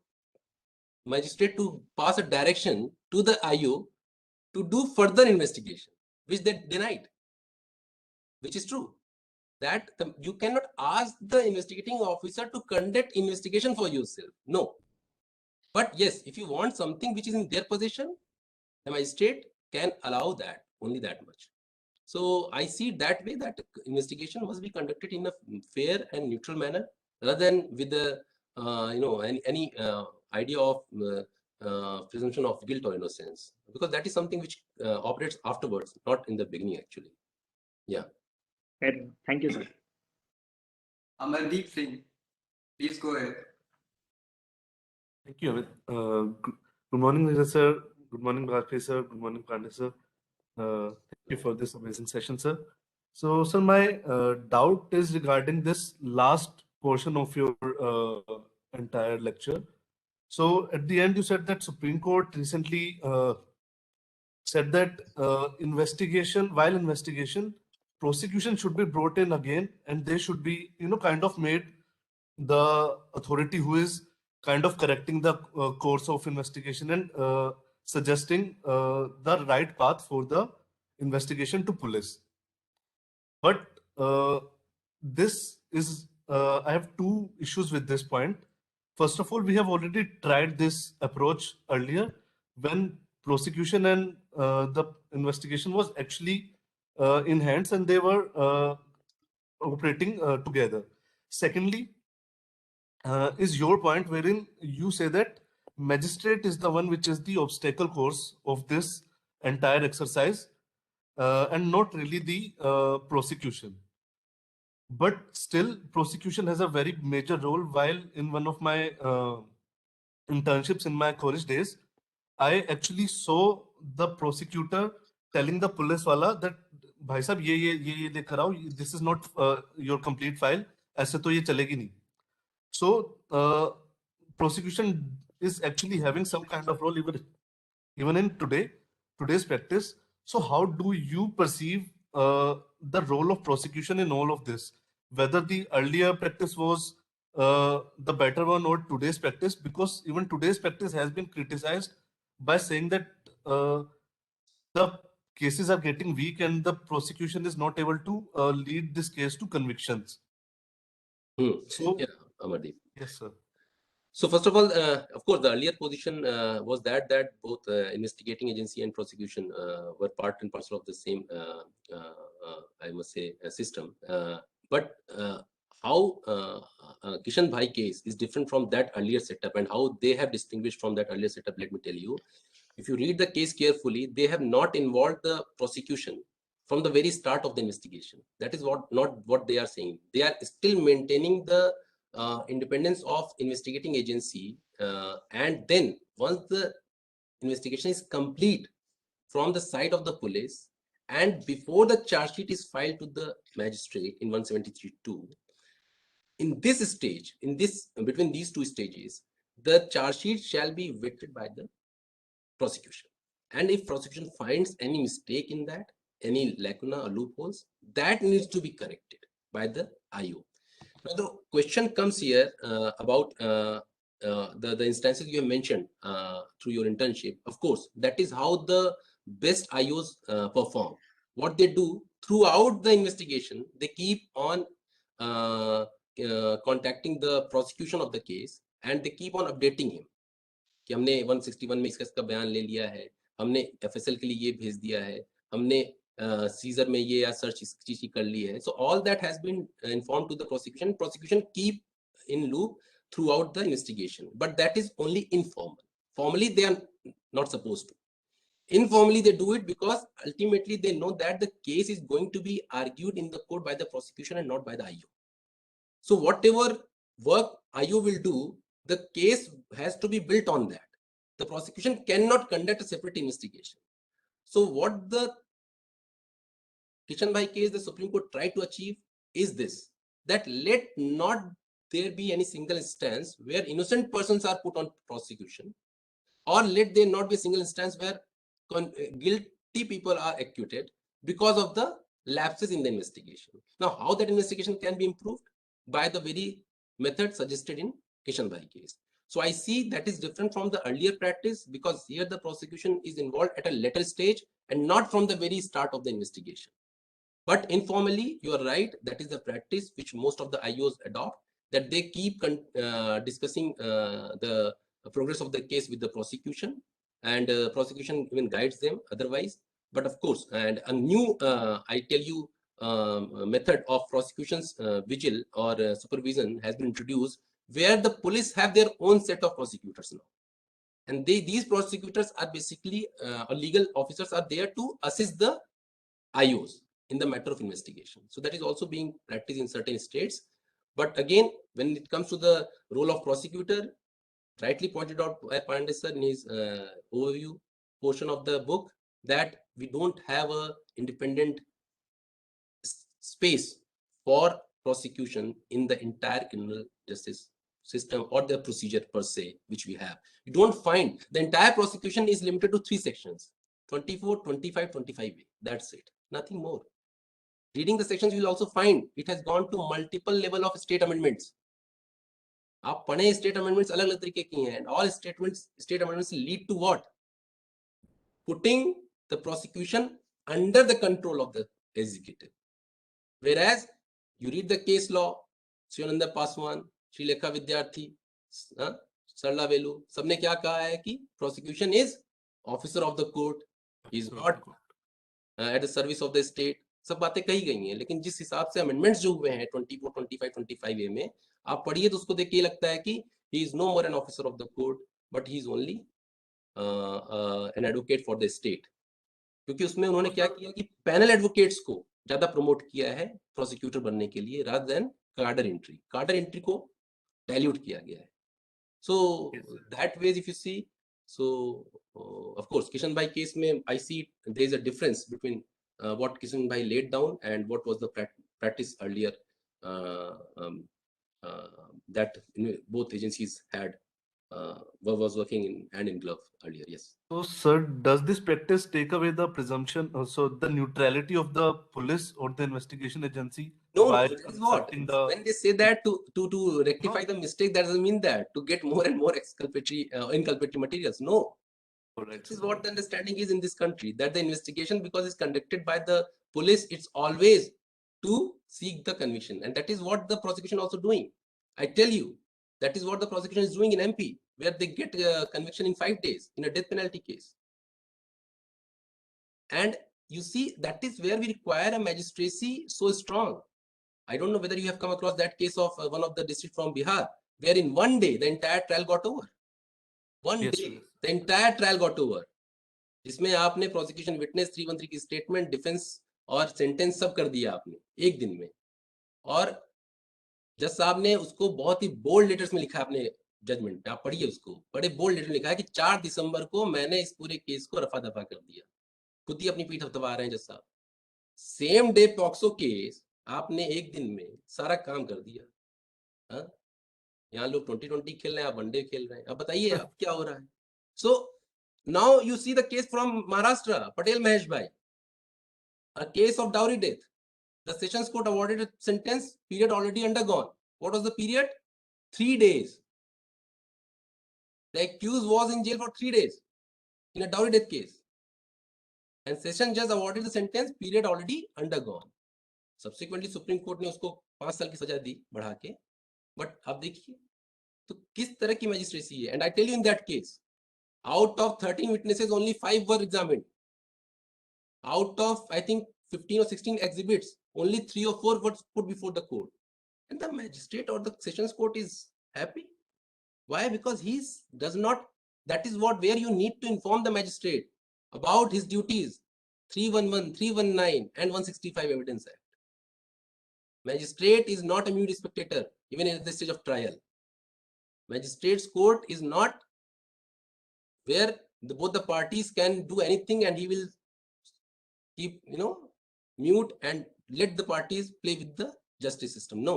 magistrate to pass a direction to the IO to do further investigation, which they denied, which is true. That you cannot ask the investigating officer to conduct investigation for yourself. No. But yes, if you want something which is in their possession, the magistrate can allow that, only that much. So I see that way, that investigation must be conducted in a fair and neutral manner, rather than with the any idea of presumption of guilt or innocence, because that is something which operates afterwards, not in the beginning actually. Yeah. Thank you, sir. Amardeep Singh, please go ahead. Thank you, Amit. Good morning, Niraj sir. Good morning, Bharti sir. Good morning, Pandey sir. Thank you for this amazing session, sir. So, sir, my doubt is regarding this last portion of your entire lecture. So, at the end, you said that Supreme Court recently said that while investigation, prosecution should be brought in again, and they should be, kind of made the authority who is kind of correcting the course of investigation and suggesting the right path for the investigation to police. But this is, I have two issues with this point. First of all, we have already tried this approach earlier when prosecution and the investigation was actually in hands and they were operating together. Secondly, is your point wherein you say that magistrate is the one which is the obstacle course of this entire exercise and not really the prosecution. But still, prosecution has a very major role. While in one of my internships in my college days, I actually saw the prosecutor telling the police wala that bhai sahab ye lekar aao, this is not your complete file, aise to ye chalegi nahi. So prosecution is actually having some kind of role even in today's practice. So how do you perceive the role of prosecution in all of this? Whether the earlier practice was the better one or today's practice, because even today's practice has been criticized by saying that the cases are getting weak and the prosecution is not able to lead this case to convictions. So, yeah, Amardeep. Yes, sir. So first of all, of course, the earlier position was that both investigating agency and prosecution were part and parcel of the same, I must say, system. But how Kishan Bhai case is different from that earlier setup, and how they have distinguished from that earlier setup, let me tell you. If you read the case carefully, they have not involved the prosecution from the very start of the investigation. That is not what they are saying. They are still maintaining the independence of investigating agency, and then once the investigation is complete from the side of the police and before the charge sheet is filed to the magistrate in 173(2), in this stage, between these two stages, the charge sheet shall be vetted by the prosecution, and if prosecution finds any mistake in that, any lacuna or loopholes, that needs to be corrected by the IO. Now the question comes here about the instances you have mentioned through your internship. Of course, that is how the best IOs perform. What they do throughout the investigation, they keep on contacting the prosecution of the case, and they keep on updating him कि हमने 161 में इसका बयान ले लिया है, हमने FSL के लिए ये भेज दिया है, हमने सीजर में ये या सर्च इस चीज की कर ली है. So all that has been informed to the prosecution. Prosecution keep in loop throughout the investigation, but that is only informal. Formally, they are not supposed to. Informally, they do it because ultimately they know that the case is going to be argued in the court by the prosecution and not by the IO. So whatever work IO will do, the case has to be built on that. the prosecution cannot conduct a separate investigation. So what the Kishan Bhai case, the Supreme Court tried to achieve is this, that let not there be any single instance where innocent persons are put on prosecution, or let there not be a single instance where guilty people are acquitted because of the lapses in the investigation. Now, how that investigation can be improved? By the very method suggested in Kishan Bhai case. So I see that is different from the earlier practice, because here the prosecution is involved at a later stage and not from the very start of the investigation. But informally, you are right, that is the practice which most of the IOs adopt, that they keep discussing the progress of the case with the prosecution, and prosecution even guides them otherwise. But of course, and a new, I tell you, method of prosecution's vigil or supervision has been introduced, where the police have their own set of prosecutors now. And these prosecutors are basically, or legal officers are there to assist the IOs in the matter of investigation. So that is also being practiced in certain states. But again, when it comes to the role of prosecutor, rightly pointed out by Pandey sir in his overview portion of the book, that we don't have a independent space for prosecution in the entire criminal justice system or the procedure per se, which we have. You don't find the entire prosecution is limited to 3 sections, 24, 25, 25A. That's it, nothing more. Reading the sections, you will also find it has gone to multiple level of state amendments. आप पढ़े state amendments अलग अलग तरीके की हैं, and all state amendments lead to what? Putting the prosecution under the control of the executive. Whereas you read the case law, Shivananda Paswan, Srilekha Vidyarthi, Sarla Velu, सबने क्या कहा है कि prosecution is officer of the court, he is not at the service of the state. सब बातें कही गई हैं, लेकिन जिस हिसाब से अमेंडमेंट्स जो हुए हैं 24, 25, 25A में, आप पढ़िए तो उसको देख के लगता है कि he is no more an officer of the court, but he is only an advocate for the state. क्योंकि उसमें उन्होंने क्या किया कि पैनल एडवोकेट्स को ज्यादा प्रमोट किया है प्रोसिक्यूटर बनने के लिए, rather than कार्डर एंट्री को डाइल्यूट किया गया है. So that way, if you see, so of course, Kishan Bhai case में I see there is a difference between what Kishan Bhai laid down and what was the practice earlier, that both agencies had was working in hand in glove earlier. Yes. So, sir, does this practice take away the presumption, also the neutrality of the police or the investigation agency? No, by that is what. consulting When they say that to rectify the mistake, that doesn't mean that to get more and more exculpatory, inculpatory materials. No. Correct, This is sir. what the understanding is in this country, that the investigation, because it's conducted by the police, it's always to seek the conviction. And that is what the prosecution also doing. I tell you, that is what the prosecution is doing in MP, where they get conviction in 5 days in a death penalty case. And you see, that is where we require a magistracy so strong. I don't know whether you have come across that case of one of the district from Bihar, where in 1 day, the entire trial got over. One Yes, day, sir. the entire trial got over. जिसमें आपने prosecution witness 313 की statement, defence और sentence सब कर दिया आपने एक दिन में. और जज साहब ने उसको बहुत ही बोल्ड लेटर्स में लिखा अपने जजमेंट में, आप पढ़िए उसको, बड़े बोल्ड लेटर में लिखा है कि 4 दिसंबर को मैंने इस पूरे केस को रफा दफा कर दिया. खुद ही अपनी पीठ दबा रहे हैं जज साहब. सेम डे पॉक्सो केस आपने एक दिन में सारा काम कर दिया. हाँ, यहाँ लोग 2020 खेल रहे हैं, आप वनडे खेल रहे हैं. अब बताइए अब क्या हो रहा है. सो now you see the case from Maharashtra, Patel Mahesh Bhai, a case of dowry death. The Sessions Court awarded a sentence, period already undergone. What was the period? 3 days. The accused was in jail for 3 days in a dowry death case. And Session Judge awarded the sentence, period already undergone. Subsequently, Supreme Court ने उसको 5 साल की सजा दी बढ़ा के. But आप देखिए तो किस तरह की मैजिस्ट्रेसी है. And I tell you, in that case, out of 13 witnesses, only 5 were examined. Out of, I think, 15 or 16 exhibits, only 3 or 4 were put before the court. And the magistrate or the Sessions Court is happy. Why? Because does not, that is where you need to inform the magistrate about his duties. 311, 319 and 165 Evidence Act. Magistrate is not a mute spectator, even at the stage of trial. Magistrate's court is not where both the parties can do anything and he will keep, mute and let the parties play with the justice system. No.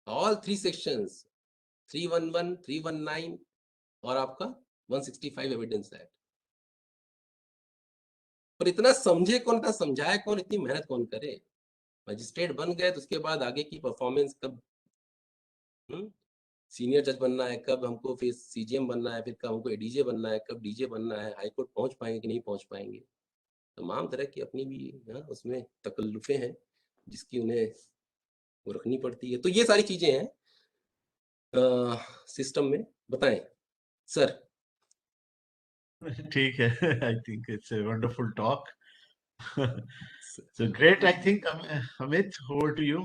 All three sections, 311, 319 और आपका 165 evidence act. पर इतना समझे कौन, था समझाए कौन, इतनी मेहनत कौन करे? मजिस्ट्रेट बन गए तो उसके बाद आगे की परफॉर्मेंस कब सीनियर जज बनना है, कब हमको फिर सीजीएम बनना है, फिर कब हमको एडीजे बनना है, कब डीजे बनना है, हाई कोर्ट पहुंच पाएंगे कि नहीं पहुंच पाएंगे, तमाम तरह की अपनी भी उसमें तकल्लुफे हैं जिसकी उन्हें वो रखनी पड़ती है। तो ये सारी चीजें हैं सिस्टम में। बताएं सर। ठीक है, I think it's a wonderful talk. So great, I think, Amit, over to you.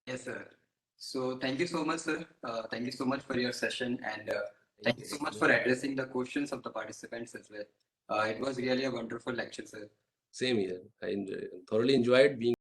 Yes, sir. So thank you so much, sir. Thank you so much for your session, and thank you so much for addressing the questions of the participants as well. It was really a wonderful lecture, sir. Same here. I thoroughly enjoyed being